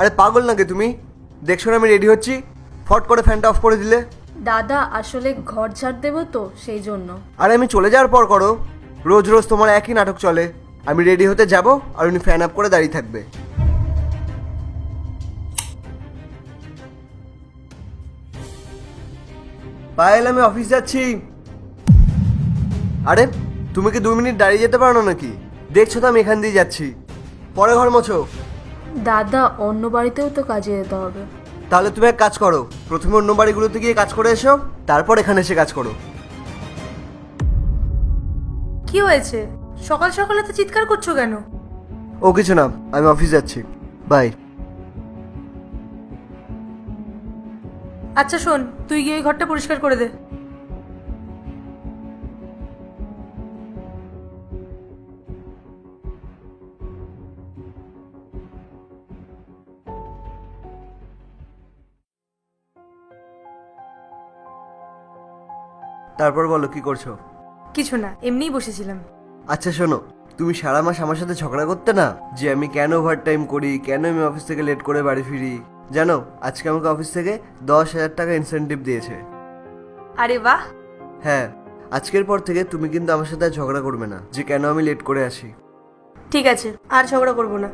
আরে পাগল নাকি তুমি? দেখছো না আমি রেডি হচ্ছি, ফট করে ফ্যানটা অফ করে দিলে। দাদা আসলে ঘর ঝাড় দেবো তো সেই জন্য। আরে আমি চলে যাওয়ার পর করো। রোজ রোজ তোমার একই নাটক চলে। আমি রেডি হতে যাব আর উনি ফ্যান অফ করে দাঁড়িয়ে থাকবে। পায়েল, আমি অফিস যাচ্ছি। আরে তুমি কি 2 মিনিট দাঁড়িয়ে যেতে পারো না নাকি? দেখছো তো আমি এখান দিয়ে যাচ্ছি। পরে ঘর মোছো। দাদা অন্য বাড়িতেও তো কাজে যেতে হবে। তাহলে তুমি এক কাজ করো, প্রথমে অন্য বাড়িগুলোতে গিয়ে কাজ করে এসো, তারপর এখানে এসে কাজ করো। কি হয়েছে? সকাল সকাল এত চিৎকার করছো কেন? ও কিছু না, আমি অফিস যাচ্ছি। বাই। আচ্ছা শোন, তুই গিয়ে ওই ঘরটা পরিষ্কার করে দে। তারপর বলো কি করছো? কিছু না, এমনিই বসেছিলাম। আচ্ছা শোনো, তুমি সারা মাস আমার সাথে ঝগড়া করতে না যে আমি কেন ওভার টাইম করি, কেন আমি অফিস থেকে লেট করে বাড়ি ফিরি। জানো আজকে আমাকে অফিস থেকে 10,000 টাকা ইনসেনটিভ দিয়েছে। আরে বাহ। হ্যাঁ, আজকের পর থেকে তুমি কিন্তু আমার সাথে আর ঝগড়া করবে না যে কেন আমি লেট করে আসি। ঠিক আছে, আর ঝগড়া করবো না।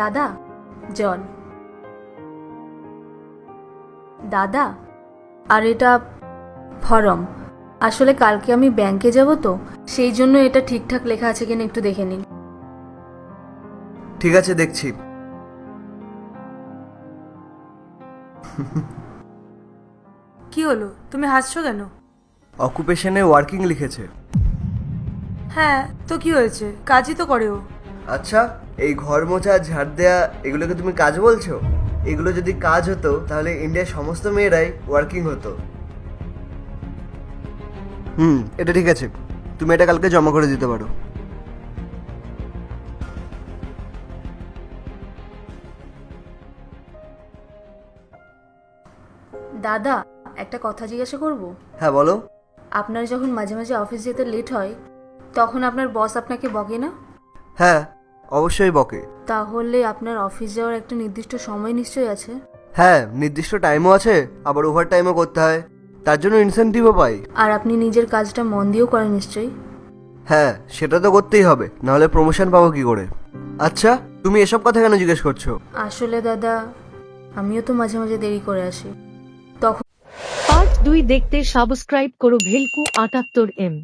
দাদা জল। দাদা আর এটা ফর্ম। আসলে কালকে আমি ব্যাংকে যাব তো সেই জন্য এটা ঠিকঠাক লেখা আছে কিনা একটু দেখে নিন। ঠিক আছে, দেখছি। কি হলো, তুমি হাসছো কেন? অকুপেশনে ওয়ার্কিং লিখেছে। হ্যাঁ তো কি হয়েছে, কাজই তো করে ও। আচ্ছা, এই ঘর মোছা ঝাড় দেয়া এগুলোকে তুমি কাজ বলছো? এগুলো যদি কাজ হতো তাহলে ইন্ডিয়ার সমস্ত মেয়েরাই ওয়ার্কিং হতো। এটা ঠিক আছে, তুমি এটা কালকে জমা করে দিতে পারো। দাদা একটা কথা জিজ্ঞাসা করব? হ্যাঁ বলো। আপনার যখন মাঝে মাঝে অফিস যেতে লেট হয় তখন আপনার বস আপনাকে বকে না? হ্যাঁ অবশ্যই বকে। তাহলে আপনার অফিস যাওয়ার একটা নির্দিষ্ট সময় নিশ্চয়ই আছে? হ্যাঁ, নির্দিষ্ট টাইমও আছে, আবার ওভার টাইমও করতে হয়, তার জন্য ইনসেনটিভও পাই। আর আপনি নিজের কাজটা মন দিয়েও করেন নিশ্চয়ই? হ্যাঁ, সেটা তো করতেই হবে, নাহলে প্রমোশন পাবো কি করে। আচ্ছা, তুমি এসব কথা কেন জিজ্ঞেস করছো? আসলে দাদা আমিও তো মাঝে মাঝে দেরি করে আসি, তখন পার্ট 2 দেখতে সাবস্ক্রাইব করো ভেলকু 78M।